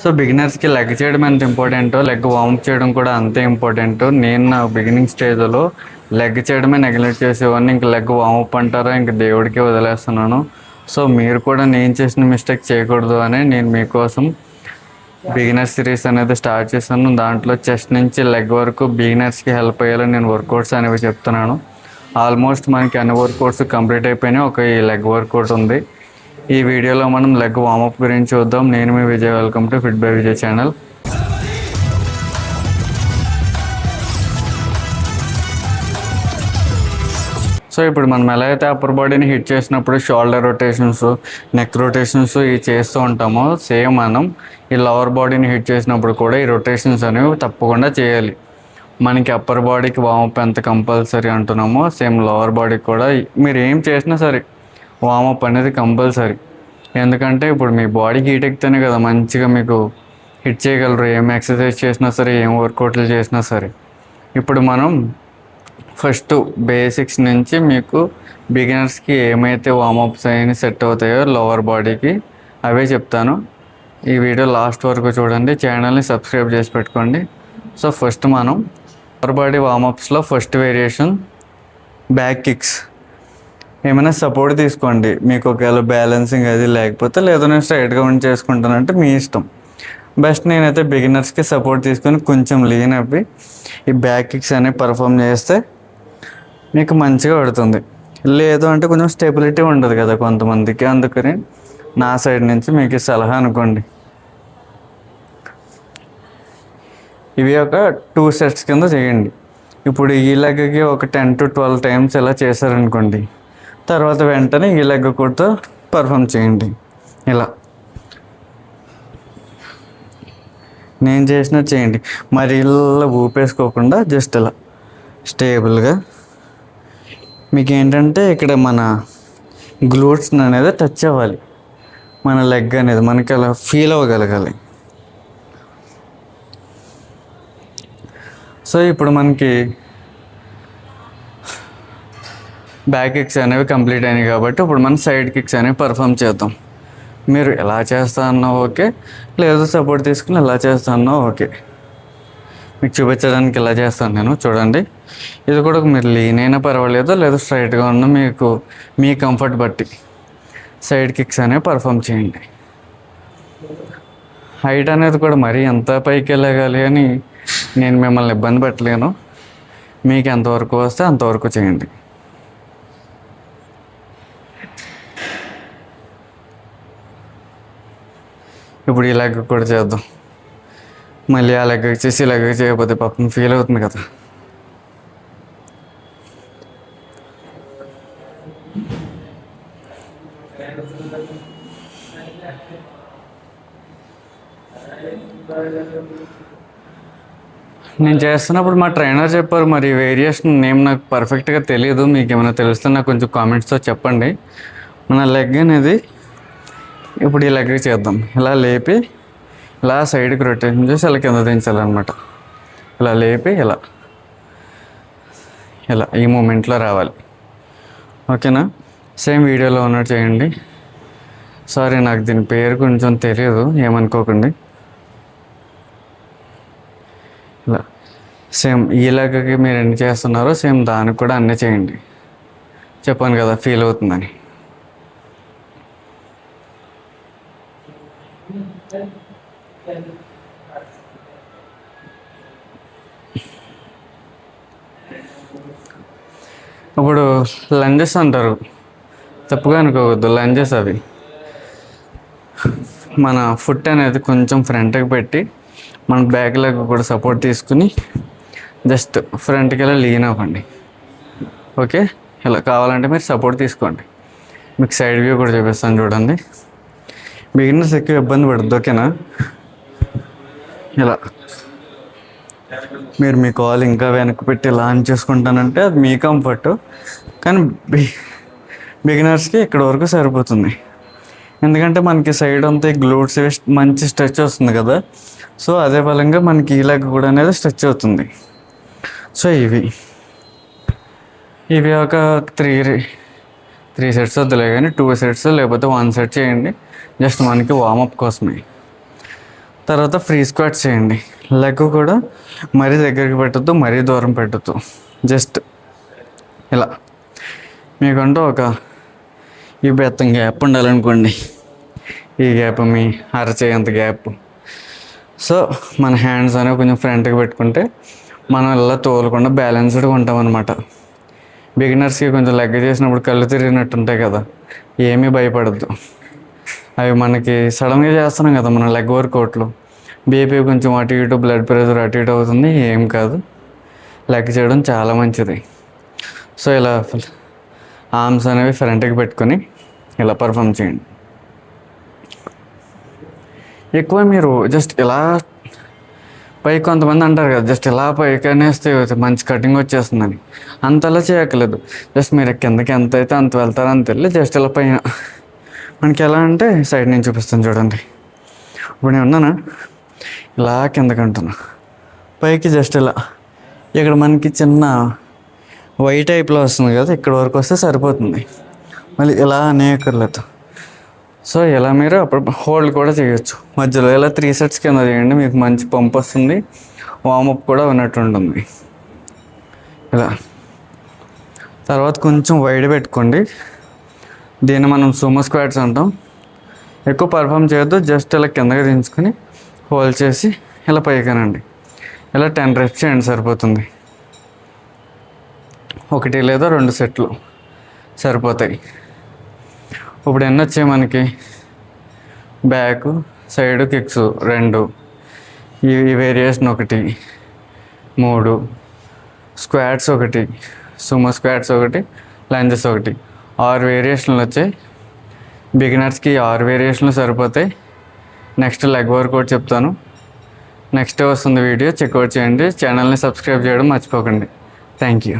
So బిగినర్స్కి leg చేయడం ఎంత ఇంపార్టెంటో లెగ్ వార్మప్ చేయడం కూడా అంతే ఇంపార్టెంట్. నేను నా బిగినింగ్ స్టేజ్లో లెగ్ చేయడమే నెగ్లెక్ట్ చేసేవాడిని. ఇంక లెగ్ వార్మప్ అంటారా ఇంక దేవుడికి వదిలేస్తున్నాను. సో మీరు కూడా నేను చేసిన మిస్టేక్ చేయకూడదు అని నేను మీకోసం బిగినర్ సిరీస్ అనేది స్టార్ట్ చేశాను. దాంట్లో చెస్ట్ నుంచి లెగ్ వరకు బిగినర్స్కి హెల్ప్ అయ్యేలా నేను వర్కౌట్స్ అనేవి చెప్తున్నాను. ఆల్మోస్ట్ మనకి అన్ని వర్కౌట్స్ కంప్లీట్ అయిపోయినాయి. ఒక ఈ లెగ్ వర్కౌట్ ఉంది. ఈ వీడియోలో మనం లెగ్ వార్మప్ గురించి చూద్దాం. నేను మీ Vijay, welcome to fit by Vijay channel. So ఇప్పుడు మనం ఎలా అయితే అప్పర్ బాడీని హిట్ చేసినప్పుడు షోల్డర్ రొటేషన్స్, నెక్ రొటేషన్స్ ఇవి చేస్తూ ఉంటామో, సేమ్ మనం ఈ లోవర్ బాడీని హిట్ చేసినప్పుడు కూడా ఈ రొటేషన్స్ అనేవి తప్పకుండా చేయాలి. మనకి అప్పర్ బాడీకి వార్మప్ ఎంత కంపల్సరీ అంటున్నామో, సేమ్ లోవర్ బాడీకి కూడా మీరు ఏం చేసినా సరే వార్మప్ అనేది కంపల్సరీ. ఎందుకంటే ఇప్పుడు మీ బాడీకి హీట్ ఎక్కితేనే కదా మంచిగా మీకు హిట్ చేయగలరు. ఏం ఎక్సర్సైజ్ చేసినా సరే, ఏం వర్కౌట్లు చేసినా సరే. ఇప్పుడు మనం ఫస్ట్ బేసిక్స్ నుంచి మీకు బిగినర్స్కి ఏమైతే వార్మప్స్ అయినా సెట్ అవుతాయో లోవర్ బాడీకి అవే చెప్తాను. ఈ వీడియో లాస్ట్ వరకు చూడండి, ఛానల్ని సబ్స్క్రైబ్ చేసి పెట్టుకోండి. సో ఫస్ట్ మనం లోవర్ బాడీ వార్మప్స్లో ఫస్ట్ వేరియేషన్ బ్యాక్ కిక్స్. ఏమైనా సపోర్ట్ తీసుకోండి. మీకు ఒకవేళ బ్యాలెన్సింగ్ అది లేకపోతే, లేదా నేను స్ట్రైట్గా ఉండి చేసుకుంటానంటే మీ ఇష్టం. బెస్ట్ నేనైతే బిగినర్స్కి సపోర్ట్ తీసుకొని కొంచెం లీన్ అవ్వి ఈ బ్యాక్ కిక్స్ అనేవి పర్ఫామ్ చేస్తే మీకు మంచిగా పడుతుంది. లేదు అంటే కొంచెం స్టెబిలిటీ ఉండదు కదా కొంతమందికి, అందుకని నా సైడ్ నుంచి మీకు సలహా అనుకోండి. ఇవి ఒక 2 సెట్స్ కింద చేయండి. ఇప్పుడు ఈ లెగ్కి ఒక 10 to 12 టైమ్స్ ఇలా చేశారనుకోండి, తర్వాత వెంటనే ఈ లెగ్ కూడా పర్ఫామ్ చేయండి. ఇలా నేను చేసినట్టు చేయండి. మరి ఇలా ఊపేసుకోకుండా జస్ట్ ఇలా స్టేబుల్గా. మీకు ఏంటంటే ఇక్కడ మన గ్లూట్స్ అనేది టచ్ అవ్వాలి, మన లెగ్ అనేది మనకి అలా ఫీల్ అవ్వగలగాలి. సో ఇప్పుడు మనకి బ్యాక్ కిక్స్ అనేవి కంప్లీట్ అయినాయి కాబట్టి ఇప్పుడు మనం సైడ్ కిక్స్ అనేవి పర్ఫామ్ చేద్దాం. మీరు ఎలా చేస్తా అన్నా ఓకే, లేదు సపోర్ట్ తీసుకుని ఎలా చేస్తా అన్నా ఓకే. మీకు చూపించడానికి ఎలా చేస్తాను నేను, చూడండి. ఇది కూడా మీరు లీన్ అయినా పర్వాలేదు, లేదా స్ట్రైట్గా ఉన్న మీకు మీ కంఫర్ట్ బట్టి సైడ్ కిక్స్ అనేవి పర్ఫామ్ చేయండి. హైట్ అనేది కూడా మరీ ఎంత పైకి వెళ్ళగాలి అని నేను మిమ్మల్ని ఇబ్బంది పెట్టలేను. మీకు ఎంతవరకు వస్తే అంతవరకు చేయండి. ఇప్పుడు ఈ లెగ్ కూడా చేద్దాం. మళ్ళీ ఆ లెగ్ చేసి లెగ్ చేయకపోతే పాపం ఫీల్ అవుతుంది కదా. నేను చేస్తున్నప్పుడు మా ట్రైనర్ చెప్పారు, మరి వేరియేషన్ నేమ్ నాకు పర్ఫెక్ట్గా తెలియదు. మీకు ఏమైనా తెలిస్తే నాకు కొంచెం కామెంట్స్తో చెప్పండి. మన లెగ్ అనేది ఇప్పుడు ఈ లెగ్ చేద్దాం. ఇలా లేపి ఇలా సైడ్కి రొటేషన్ చేసి ఇలా కింద దించాలన్నమాట. ఇలా లేపి ఇలా ఇలా ఈ మూమెంట్లో రావాలి. ఓకేనా? సేమ్ వీడియోలో ఉన్నట్టు చేయండి. సారీ, నాకు దీని పేరు కొంచెం తెలియదు, ఏమనుకోకండి. ఇలా సేమ్ ఈ లెగ్కి మీరు ఎన్ని చేస్తున్నారో సేమ్ దానికి కూడా అన్నీ చేయండి. చెప్పాను కదా ఫీల్ అవుతుందని. ఇప్పుడు లంజెస్ అంటారు, తప్పుగా అనుకోవద్దు. లంజెస్ అవి మన ఫుట్ అనేది కొంచెం ఫ్రంట్కి పెట్టి మన బ్యాక్ లెగ్ కూడా సపోర్ట్ తీసుకుని జస్ట్ ఫ్రంట్కి ఇలా లీన్ అవ్వండి. ఓకే, ఇలా కావాలంటే మీరు సపోర్ట్ తీసుకోండి. మీకు సైడ్ వ్యూ కూడా చూపిస్తాను చూడండి. బిగినర్స్ ఎక్కువ ఇబ్బంది పడద్దు. ఓకేనా? ఇలా మీరు మీ కాల్ ఇంకా వెనక్కి పెట్టి లాంచ్ చేసుకుంటానంటే అది మీ కంఫర్ట్, కానీ బిగినర్స్కి ఇక్కడ వరకు సరిపోతుంది. ఎందుకంటే మనకి సైడ్ అంతా గ్లూట్స్ మంచి స్ట్రెచ్ వస్తుంది కదా. సో అదే బలంగా మనకి ఈ లెగ్ కూడా అనేది స్ట్రెచ్ అవుతుంది. సో ఇవి ఒక 3 సెట్స్ వద్దులే కానీ 2 సెట్స్ లేకపోతే 1 సెట్ చేయండి. జస్ట్ మనకి వార్మప్ కోసమే. తర్వాత ఫ్రీ స్క్వాట్స్ చేయండి. లెగ్ కూడా మరీ దగ్గరికి పెట్టద్దు, మరీ దూరం పెట్టద్దు. జస్ట్ ఇలా మీకంటూ ఒక ఈ బెత్తం గ్యాప్ ఉండాలనుకోండి. ఈ గ్యాప్ మీ అరచేయంత గ్యాప్. సో మన హ్యాండ్స్ అనేవి కొంచెం ఫ్రంట్కి పెట్టుకుంటే మనం ఇలా తోలకుండా బ్యాలెన్స్డ్గా ఉంటాం అనమాట. బిగినర్స్కి కొంచెం లెగ్ చేసినప్పుడు కళ్ళు తిరిగినట్టు ఉంటాయి కదా, ఏమీ భయపడద్దు. అవి మనకి సడన్గా చేస్తున్నాం కదా మన లెగ్ వర్కౌట్లు, బీపీ కొంచెం అటు ఇటు, బ్లడ్ ప్రెషర్ అటు ఇటు అవుతుంది. ఏం కాదు, లెగ్ చేయడం చాలా మంచిది. సో ఇలా ఆర్మ్స్ అనేవి ఫ్రంట్కి పెట్టుకొని ఇలా పర్ఫామ్ చేయండి. ఎక్కువ మీరు జస్ట్ ఇలా పైకి కొంతమంది అంటారు కదా, జస్ట్ ఇలా పైకి అనేస్తే మంచి కటింగ్ వచ్చేస్తుందని. అంతలా చేయక్కర్లేదు. జస్ట్ మీరు కిందకి ఎంత అయితే అంత వెళ్తారో అంత వెళ్ళి జస్ట్ ఇలా పైన మనకి ఎలా అంటే సైడ్ నుంచి చూపిస్తాను చూడండి. ఇప్పుడు నేను ఉన్నానా, ఇలా కిందకి అంటున్నా, పైకి జస్ట్ ఇలా. ఇక్కడ మనకి చిన్న వైట్ టైప్లో వస్తుంది కదా, ఇక్కడ వరకు వస్తే సరిపోతుంది. మళ్ళీ ఇలా అనేయక్కర్లేదు. సో ఇలా మీరు అప్పుడు హోల్డ్ కూడా చేయొచ్చు. మధ్యలో ఇలా 3 sets కింద చేయండి, మీకు మంచి పంప్ వస్తుంది, వార్మప్ కూడా ఉన్నట్టు ఉంటుంది. ఇలా తర్వాత కొంచెం వైడ్ పెట్టుకోండి. దీన్ని మనం సుమో స్క్వాట్స్ అంటాం. ఎక్కువ పర్ఫామ్ చేయొద్దు, జస్ట్ ఇలా కిందకి దించుకొని హోల్డ్ చేసి ఇలా పైకానండి. ఇలా 10 reps చేయండి, సరిపోతుంది. 1 లేదా 2 సెట్లు సరిపోతాయి. ఇప్పుడు ఎన్ని వచ్చాయి మనకి, బ్యాక్ సైడ్ కిక్స్ 2, ఈ variation 1, 3 squats 1, Sumo squats 1, lunges 1, 6 వేరియేషన్లు వచ్చాయి. బిగినర్స్కి 6 వేరియేషన్లు సరిపోతాయి. నెక్స్ట్ లెగ్ వర్కౌట్ చెప్తాను. నెక్స్ట్ వస్తుంది వీడియో, చెక్అవుట్ చేయండి. ఛానల్ని సబ్స్క్రైబ్ చేయడం మర్చిపోకండి. Thank you.